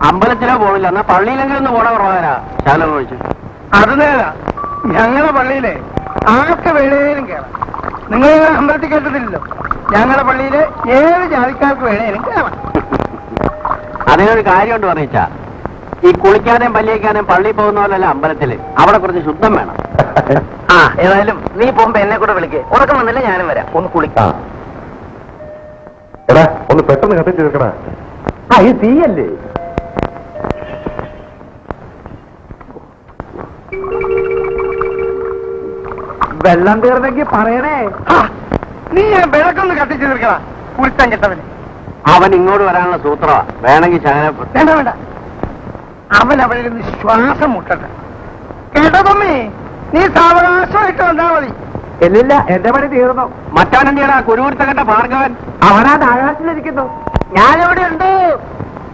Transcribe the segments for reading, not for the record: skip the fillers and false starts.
അമ്പലത്തിലോ പോണില്ല, എന്നാ പള്ളിയിലെങ്കിലും ഒന്ന് പോണ കുറവാനാ ശാലം ചോദിച്ചു. അത് നേരാ, ഞങ്ങളെ പള്ളിയിലെ ആർക്ക് വേണേലും കയറാം. നിങ്ങൾ അമ്പലത്തിൽ കേട്ടിട്ടില്ലല്ലോ, ഞങ്ങളുടെ പള്ളിയിലെ ഏത് ജാതിക്കാർക്ക് വേണേലും കയറാം. അതിനൊരു കാര്യമുണ്ട് പറഞ്ഞാ, ഈ കുളിക്കാതെയും പല്ലിയേക്കാനും പള്ളി പോകുന്ന പോലല്ല അമ്പലത്തില്, അവിടെ കുറച്ച് ശുദ്ധം വേണം. ആ ഏതായാലും നീ പോകുമ്പോ എന്നെ കൂടെ വിളിക്കേ, ഉറക്കം വന്നില്ല ഞാനും വരാം, ഒന്ന് കുളിക്കാം. എടാ ഒന്ന് പെട്ടെന്ന് കത്തിച്ച് തീർക്കടാ. ഇത് തീയല്ലേ? വെള്ളം തീർന്നെങ്കിൽ പറയണേ. നീ ഞാൻ വിളക്കൊന്ന് കത്തിച്ചു തീർക്കണ കുളിച്ചാൻ കിട്ടവന്. അവൻ ഇങ്ങോട്ട് വരാനുള്ള സൂത്രമാ, വേണമെങ്കിൽ ശകലം. വേണ്ട വേണ്ട, അവൻ അവിടെ നിന്ന് ശ്വാസം മുട്ടട്ടെ. കേട്ടതമ്മേ, നീ സാവകാശമായിട്ട് വന്നാ മതി. ഇല്ലില്ല, എന്റെ പണി തീർന്നു. മറ്റവനെന്തിയാ കുരുവിടുത്തകണ്ട ഭാർഗവൻ? അവനാ ആകാശത്തിലിരിക്കുന്നു. ഞാനിവിടെ ഉണ്ട്.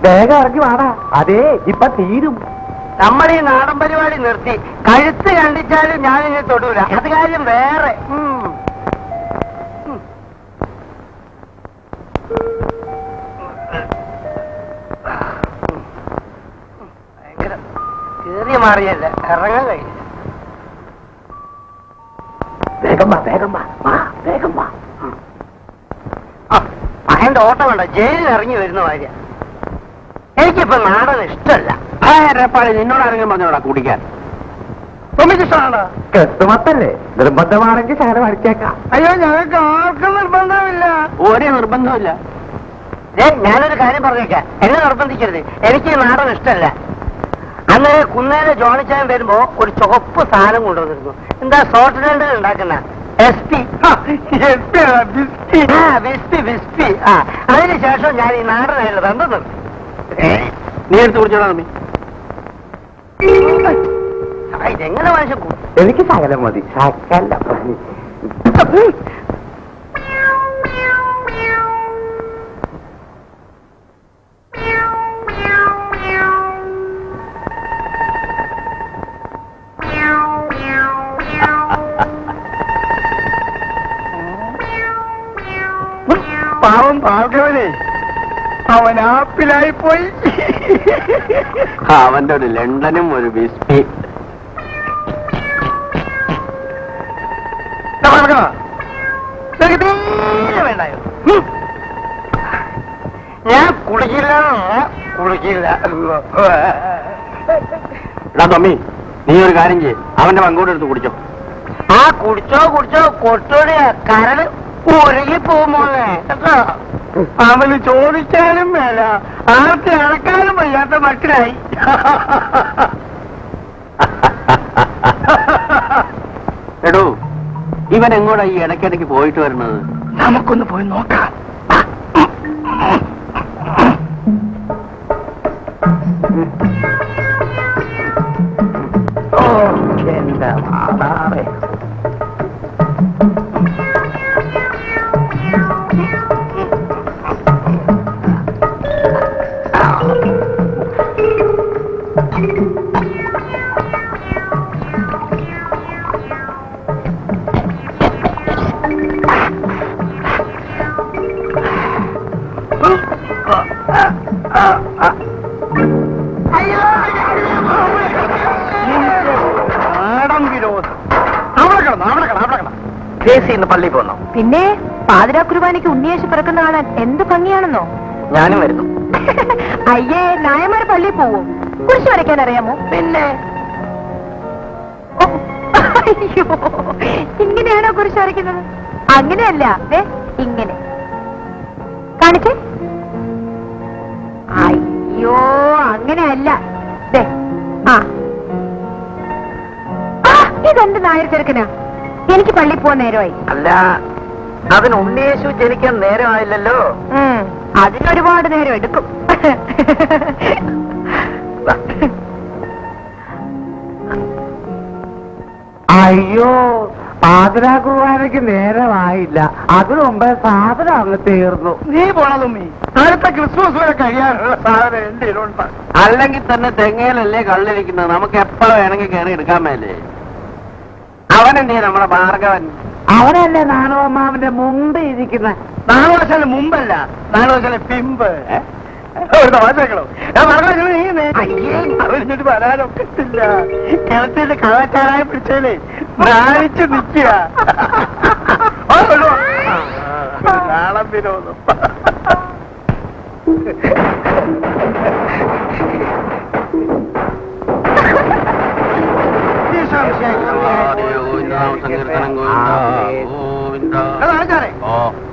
വേഗം ഇറങ്ങി വാടാ. അതേ ഇപ്പൊ തീരും. നമ്മൾ ഈ നാടൻ പരിപാടി നിർത്തി കഴുത്ത് കണ്ടിച്ചാലും ഞാനിങ്ങനെ തൊടൂല. അത് കാര്യം വേറെ. ഭയങ്കര കേറിയ മാറിയല്ല, ഇറങ്ങാൻ കഴിയില്ല. വേഗം വാ, വേഗം വാ, വേഗം വാ. അതിന്റെ ഓട്ടം വേണ്ട, ജയിലിൽ ഇറങ്ങി വരുന്ന ഭാര്യ. എനിക്കിപ്പോ നാടൻ ഇഷ്ടമല്ല. നിന്നോട് ആരെങ്കിലും പറഞ്ഞോടാ കുടിക്കാൻ? ഇഷ്ടമാണോ? കെട്ടുമത്തല്ലേ, നിർബന്ധമാണെങ്കിൽ ശകലം അടിച്ചേക്കാം. അയ്യോ, ഞങ്ങൾക്ക് ആർക്കും നിർബന്ധമില്ല. ഒരേ നിർബന്ധമില്ല. ഞാനൊരു കാര്യം പറഞ്ഞേക്കാം, എന്നെ നിർബന്ധിക്കരുത്. എനിക്ക് നാടൻ ഇഷ്ടമല്ല. അന്ന് കുന്നേലെ ജോണിച്ചാൻ വരുമ്പോ ഒരു ചുവപ്പ് സാധനം കൊണ്ടുവന്നിരുന്നു. എന്താ സോർട്ട്ലൻഡിൽ ഉണ്ടാക്കുന്ന ബിസ്പി. അതിനുശേഷം ഞാൻ ഈ നാടനായിട്ട് ബന്ധം നിർത്തി. നീ എടുത്ത് കുടിച്ചോടാ നമ്മി. ഇതെങ്ങനെ മനുഷ്യൻ? എനിക്ക് ശകലം മതി. ശകലം പാവം ഭാർഗവനെ, അവൻ ആപ്പിലായി പോയി. അവന്റെ ഒരു ലണ്ടനും ഒരു ബിസ്പി. വേണ്ടായോ? ഞാൻ കുളിക്കില്ല. എടാ തമ്മി, നീ ഒരു കാര്യം ചെയ്യ്, അവന്റെ പങ്കോട് എടുത്ത് കുടിച്ചോ. കുടിച്ചോ കൊട്ടോടെ കരട് ഒഴുകി പോകുമോനെ കേട്ടോ. അവന് ചോദിക്കാനും വേല, ആർക്ക് അടക്കാനും വയ്യാത്ത മക്കളായി. എടോ, ഇവൻ എങ്ങോട്ടാ ഈ ഇടയ്ക്കിടയ്ക്ക് പോയിട്ട് വരുന്നത്? നമുക്കൊന്ന് പോയി നോക്കാം. എന്താ മാതാവേ. പള്ളി പോന്നോ? പിന്നെ പാതിരാ കുർബാനയ്ക്ക് ഉണ്ണിയേശു പിറക്കുന്ന കാണാൻ എന്ത് ഭംഗിയാണെന്നോ. ഞാനും വരുന്നു. അയ്യേ, നായന്മാർ പള്ളിയിൽ പോവും. കുരിശ് വരയ്ക്കാൻ അറിയാമോ? പിന്നെ അയ്യോ, ഇങ്ങനെയാണോ കുരിശ് വരയ്ക്കുന്നത്? അങ്ങനെയല്ല, ഇങ്ങനെ കാണിച്ചേ. അയ്യോ, അങ്ങനെയല്ല. ഇതെന്ത് നായർ ചെറുക്കനാ? എനിക്ക് പള്ളി പോവാൻ നേരമായി. അല്ല, അതിന് ഉണ്ണിയേശു ജനിക്കാൻ നേരമായില്ലല്ലോ. അതിനൊരുപാട് നേരം എടുക്കും. അയ്യോ, പാതിരാ കുർബാനയ്ക്ക് നേരമായില്ല. അതിനു മുമ്പേ സാധനം അങ്ങ് തീർന്നു. നീ പോണതുമ്മി, അടുത്ത ക്രിസ്മസ് വരെ കഴിയാനുള്ള സാധനം എന്റെ ഉണ്ട്. അല്ലെങ്കിൽ തന്നെ തെങ്ങയിലല്ലേ കള്ളിരിക്കുന്നത്, നമുക്ക് എപ്പോഴും വേണമെങ്കിൽ കയറി എടുക്കാൻ മേലേ. അവനെന്തേ നമ്മുടെ ഭാർഗവൻ? അവനല്ലേ നാണവമ്മാവിന്റെ മുമ്പ് ഇരിക്കുന്ന. നാണുവശാല് മുമ്പല്ല, നാണുവശാല് പിമ്പ്. അറിഞ്ഞിട്ട് വരാനൊക്കത്തില്ല. കിണറ്റിന്റെ കള്ളച്ചാരായ പിടിച്ചാലേ നാളിച്ചു നിൽക്കുക. നാളം വിനോദം.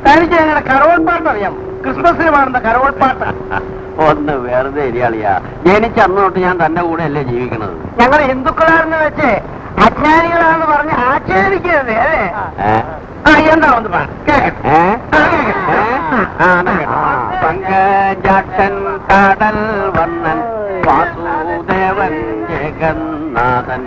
തനിക്ക് ഞങ്ങളുടെ കരോൾ പാട്ട് അറിയാം. ക്രിസ്മസിന് പാടുന്ന കരോൾ പാട്ട്. ഒന്ന് വെറുതെ ഇരിയാളിയാ. ജനിച്ച അന്ന് തൊട്ട് ഞാൻ തന്റെ കൂടെ അല്ലേ ജീവിക്കണത്. ഞങ്ങൾ ഹിന്ദുക്കളാണെന്ന് വെച്ച് അജ്ഞാനികളാണെന്ന് പറഞ്ഞ് ആക്ഷേപിക്കരുത് അല്ലേ? എന്താ ഒന്ന് പങ്കജാട്ടൻ കടൽ വന്നൻ വാസുദേവൻ ജഗന്നാഥൻ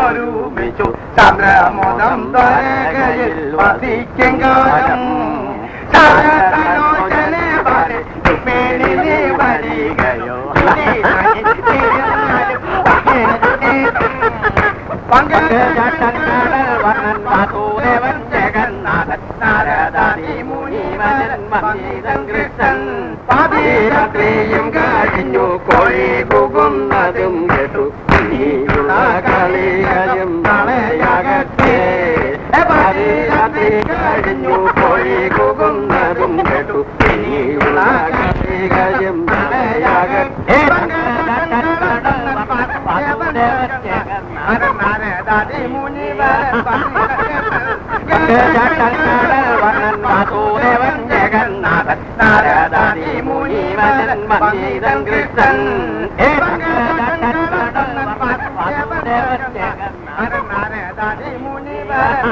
ഒരുമിച്ചു ചന്ദ്രമോദം ദ്വാരകയിൽ വസിക്കും കാലം വരികയോ പങ്കജാട്ടൻ കടൽ വന്നൻ വാസുദേവൻ ജഗന്നാഥൻ നാരദാദി മുനിവരൻ വന്ദിതൻ കൃഷ്ണൻ പാതിരാത്രിയും കഴിഞ്ഞു കോഴി പോകുന്നതും കേട്ടു ഇനിയുള്ള കളിയും നാളെയാകട്ടെ പാതിരാത്രി കഴിഞ്ഞു കോഴി പോകുന്നതും കേട്ടു ഇനിയുള്ള കളിയും നാളെയാകട്ടെ നാരദാദി മുനിവരൻ വാസുദേവൻ ജഗന്നാഥൻ നാരദാദി മുനിവരൻ വന്ദിതൻ കൃഷ്ണൻ നാരദാദി മുനിവരൻ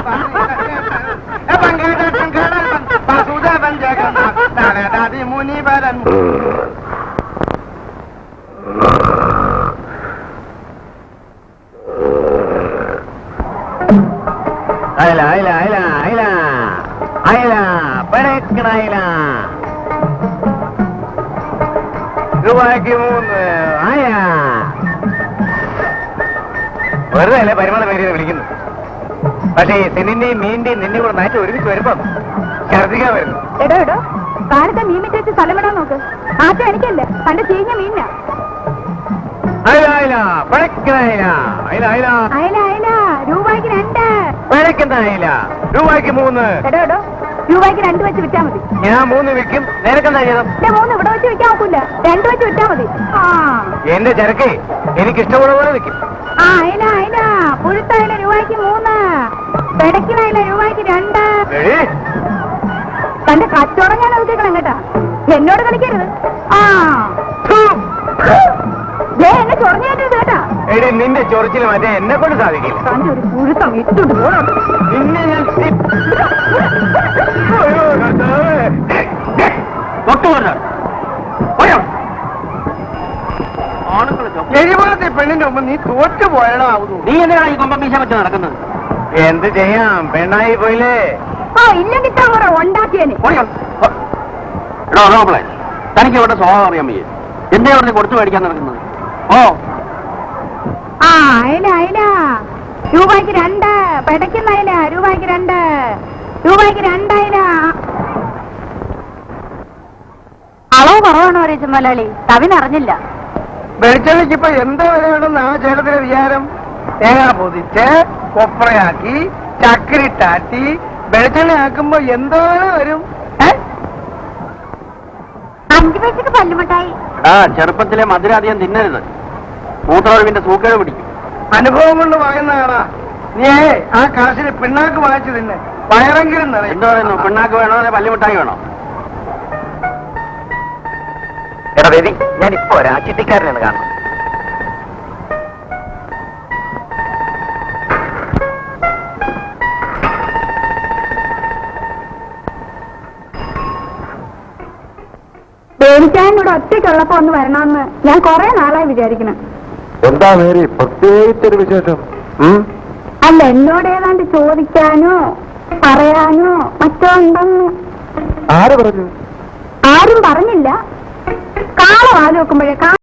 വാസുദേവൻ ജഗന്നാഥൻ നാരദാദി മുനിവരൻ അയല അയല അയല അയല അയല പഴക്കണ അയല രൂപയ്ക്ക് 3 ആയ വെറുതെ അല്ലേ പരിമള പേര് വിളിക്കുന്നു. പക്ഷേ തെന്നിന്റെയും മീനിന്റെയും നിന്നെ കൂടെ നാറ്റ് ഒരുമിച്ച് വരുമ്പം ഛർദിക്കാൻ വരുന്നു. എടോ എടോ കാലത്തെ മീൻ വെച്ച് സ്ഥലം വിടാൻ നോക്ക്. ആദ്യം എനിക്കല്ലേ തന്റെ ചീഞ്ഞ മീനാ. അയല അയല പഴക്കണ അയല അയല അയല അയല അയല രൂപയ്ക്ക് 2. പഴക്കുന്ന അയല രൂപയ്ക്ക് 3. എടോ എടോ രൂപയ്ക്ക് 2 വെച്ച് വിറ്റാ മതി. ഞാൻ 3 വിൽക്കും. നിനക്കെന്താ ചെയ്തം? 3 ഇവിടെ വെച്ച് വിൽക്കാൻ നോക്കൂല. 2 വെച്ച് വിറ്റാ മതി. എന്റെ ചരക്ക് എനിക്ക് ഇഷ്ടമുള്ള പോലെ നിൽക്കും. അയല അയല പുഴുത്ത അയല രൂപയ്ക്ക് 3. പെടയ്ക്കുന്ന അയല രൂപയ്ക്ക് 2. തന്റെ കച്ചവടം ഞാൻ നോക്കിക്കണം കേട്ടാ. എന്നോട് കളിക്കരുത്. എന്നെ ചൊറഞ്ഞേറ്റത് കേട്ടാ. എടി നിന്റെ ചൊറിച്ചിന് മറ്റേ എന്നെ കൊണ്ട് സാധിക്കില്ല. തന്റെ ഒരു പുഴുത്തം ഇട്ടുണ്ട് പോണം. നിന്നെ ഞാൻ എഴുപത്തെ പെണ്ണിന്റെ മുമ്പ് നീ തോറ്റു പോയടാവുന്നു. നീ എന്തിനാണ് ഈ കൊമ്പം മീശ വെച്ച് നടക്കുന്നത്? എന്ത് ചെയ്യാം, പെണ്ണായി പോയില്ലേ. ഇല്ലെങ്കിൽ കൂടെ ഉണ്ടാക്കിയേനെ. തനിക്ക് ഇവിടെ സ്വഭാവം അറിയാൻ വയ്യ. എന്തേ അവിടെ കൊടുത്തു മേടിക്കാൻ നടക്കുന്നത്? അയല അയല രൂപയ്ക്ക് 2. പെടയ്ക്കുന്ന അയല രൂപയ്ക്ക് 2. രൂപയ്ക്ക് 2 അയല. അളവ് കുറവാണോ അറിയിച്ചു മലയാളി? തവിനറിഞ്ഞില്ല. വെളിച്ചെണ്ണയ്ക്ക് ഇപ്പൊ എന്താ വിലയുണ്ടെന്ന് ആ ചേട്ടത്തിന്റെ വിചാരം? തേങ്ങ പൊതിച്ച് കൊപ്രയാക്കി ചക്കരിട്ടാറ്റി വെളിച്ചെണ്ണ ആക്കുമ്പോ എന്തോ വരും. 5 പൈസക്ക് പല്ലുമിട്ടായി. ചെറുപ്പത്തിലെ മധുരാധികം തിന്നരുത്. മൂത്രൊഴിവിന്റെ സൂക്കേട് പിടിക്കും. അനുഭവം കൊണ്ട് പറയുന്നതാടാ. നീ ആ കാശിന് പിണ്ണാക്ക് വാങ്ങിച്ചു തിന്നെ, വയറെങ്കിലും നിറയും. എന്താ പറയുന്നു? പിണ്ണാക്ക് വേണോ അല്ലെ പല്ലുമിട്ടായി വേണോ? എടാ രവി, ഞാനിപ്പോ രാജ്യത്തിക്കാരനാണ് കാണുന്നത്. ബേബിച്ചായനോട് ഒറ്റയ്ക്കുള്ളപ്പോ ഒന്ന് വരണമെന്ന് ഞാൻ കുറെ നാളായി വിചാരിക്കണം. എന്താ മേരി പ്രത്യേകിച്ചൊരു വിശേഷം? അല്ല, എന്നോട് ഏതാണ്ട് ചോദിക്കാനോ പറയാനോ മറ്റോ ഉണ്ടെന്ന്. ആര് പറഞ്ഞു? ആരും പറഞ്ഞില്ല. കാള വാല് വെക്കുമ്പോഴേ